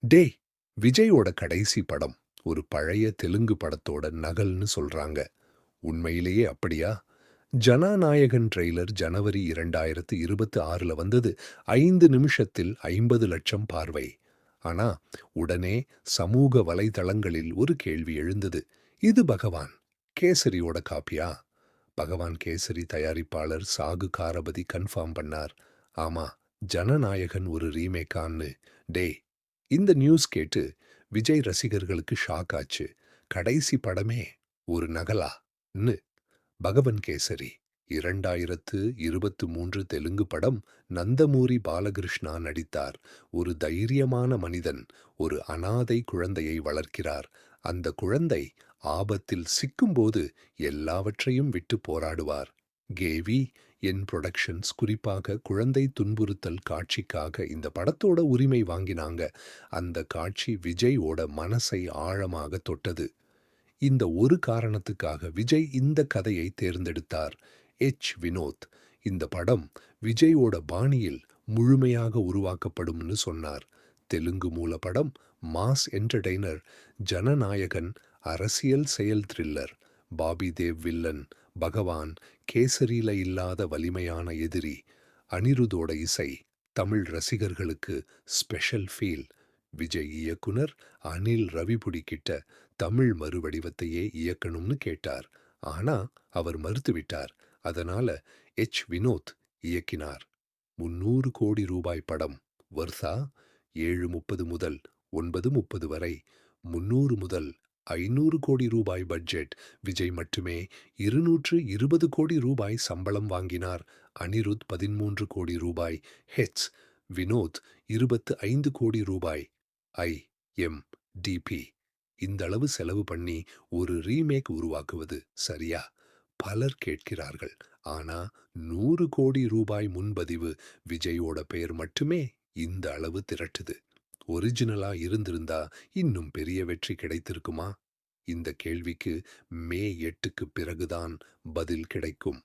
டேய்! விஜயோட கடைசி படம் ஒரு பழைய தெலுங்கு படத்தோட நகல்னு சொல்றாங்க. உண்மையிலேயே அப்படியா? ஜனநாயகன் ட்ரெய்லர் ஜனவரி 2026ல வந்தது. 5 நிமிஷத்தில் 50 லட்சம் பார்வை. ஆனா, உடனே சமூக வலைதளங்களில் ஒரு கேள்வி எழுந்தது. இது பகவான் கேசரியோட காப்பியா? பகவான் கேசரி தயாரிப்பாளர் சாகு காரபதி கன்ஃபார்ம் பண்ணார். ஆமா, ஜனநாயகன் ஒரு ரீமேக்கான்னு. டேய்! இந்த நியூஸ் கேட்டு விஜய் ரசிகர்களுக்கு ஷாக் ஆச்சு. கடைசி படமே ஒரு நகலா ன்னு. பகவன் கேசரி 2023 தெலுங்கு படம். நந்தமூரி பாலகிருஷ்ணா நடித்தார். ஒரு தைரியமான மனிதன் ஒரு அனாதை குழந்தையை வளர்க்கிறார். அந்த குழந்தை ஆபத்தில் சிக்கும்போது எல்லாவற்றையும் விட்டு போராடுவார். கேவி என் புரொடக்ஷன்ஸ் குறிப்பாக குழந்தை துன்புறுத்தல் காட்சிக்காக இந்த படத்தோட உரிமை வாங்கினாங்க. அந்த காட்சி விஜயோட மனசை ஆழமாக தொட்டது. இந்த ஒரு காரணத்துக்காக விஜய் இந்த கதையை தேர்ந்தெடுத்தார். வினோத் இந்த படம் விஜயோட பாணியில் முழுமையாக உருவாக்கப்படும்னு சொன்னார். தெலுங்கு மூல படம் மாஸ் என்டர்டெய்னர். ஜனநாயகன் அரசியல் செயல் த்ரில்லர். Bobby Dev villain. பகவான் கேசரியில இல்லாத வலிமையான எதிரி. அனிருத்தோட இசை தமிழ் ரசிகர்களுக்கு ஸ்பெஷல் ஃபீல். விஜய் இயக்குனர் அனில் ரவிபுடி கிட்ட தமிழ் மறுவடிவத்தையே இயக்கணும்னு கேட்டார். ஆனா அவர் மறுத்துவிட்டார். அதனால வினோத் இயக்கினார். 300 கோடி ரூபாய் படம். வர்தா 7:30 முதல் 9:30 வரை. 300 முதல் 500 கோடி ரூபாய் பட்ஜெட். விஜய் மட்டுமே 220 கோடி ரூபாய் சம்பளம் வாங்கினார். அனிருத் 13 கோடி ரூபாய். வினோத் 25 கோடி ரூபாய். IMDb இந்த அளவு செலவு பண்ணி ஒரு ரீமேக் உருவாக்குவது சரியா? பலர் கேட்கிறார்கள். ஆனா 100 கோடி ரூபாய் முன்பதிவு. விஜயோட பெயர் மட்டுமே இந்த அளவு திரட்டுது. ஒரிஜினலா இருந்திருந்தா இன்னும் பெரிய வெற்றி கிடைத்திருக்குமா? இந்த கேள்விக்கு மே 8க்கு பிறகுதான் பதில் கிடைக்கும்.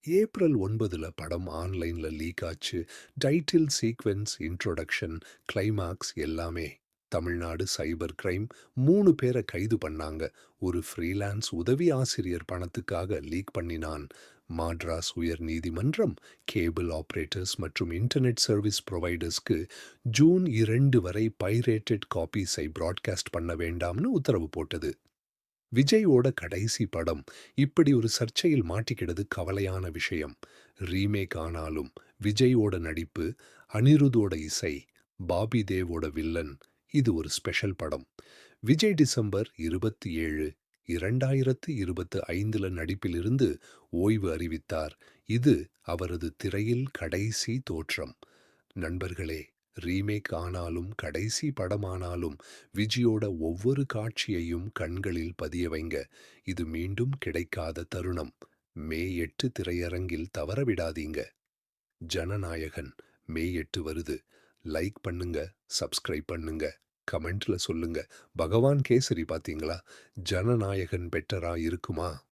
ஏப்ரல் 9ல படம் ஆன்லைன்ல லீக் ஆச்சு. டைட்டில் சீக்வென்ஸ், இன்ட்ரோடக்ஷன், கிளைமாக்ஸ் எல்லாமே. தமிழ்நாடு சைபர் கிரைம் 3 பேரை கைது பண்ணாங்க. ஒரு ஃப்ரீலான்ஸ் உதவி ஆசிரியர் பணத்துக்காக லீக் பண்ணினான். மாட்ராஸ் உயர் நீதிமன்றம் கேபிள் ஆபரேட்டர்ஸ் மற்றும் இன்டர்நெட் சர்வீஸ் ப்ரொவைடர்ஸ்க்கு ஜூன் 2 வரை பைரேட்டட் காப்பீஸை பிராட்காஸ்ட் பண்ண வேண்டாம்னு உத்தரவு போட்டது. விஜயோட கடைசி படம் இப்படி ஒரு சர்ச்சையில் மாட்டிக்கிடது கவலையான விஷயம். ரீமேக் ஆனாலும் விஜயோட நடிப்பு, அனிருத்தோட இசை, பாபி தேவோட வில்லன். இது ஒரு ஸ்பெஷல் படம். விஜய் டிசம்பர் 27, 2025ல நடிப்பிலிருந்து ஓய்வு அறிவித்தார். இது அவரது திரையில் கடைசி தோற்றம். நண்பர்களே, ரீமேக் ஆனாலும் கடைசி படமானாலும் விஜயோட ஒவ்வொரு காட்சியையும் கண்களில் பதிய வைங்க. இது மீண்டும் கிடைக்காத தருணம். மே 8 திரையரங்கில் தவறவிடாதீங்க. ஜனநாயகன் மே 8 வருது. லைக் பண்ணுங்க, சப்ஸ்கிரைப் பண்ணுங்க, கமெண்ட்ல சொல்லுங்க. பகவான் கேசரி பாத்தீங்களா? ஜனநாயகன் பெட்டரா இருக்குமா?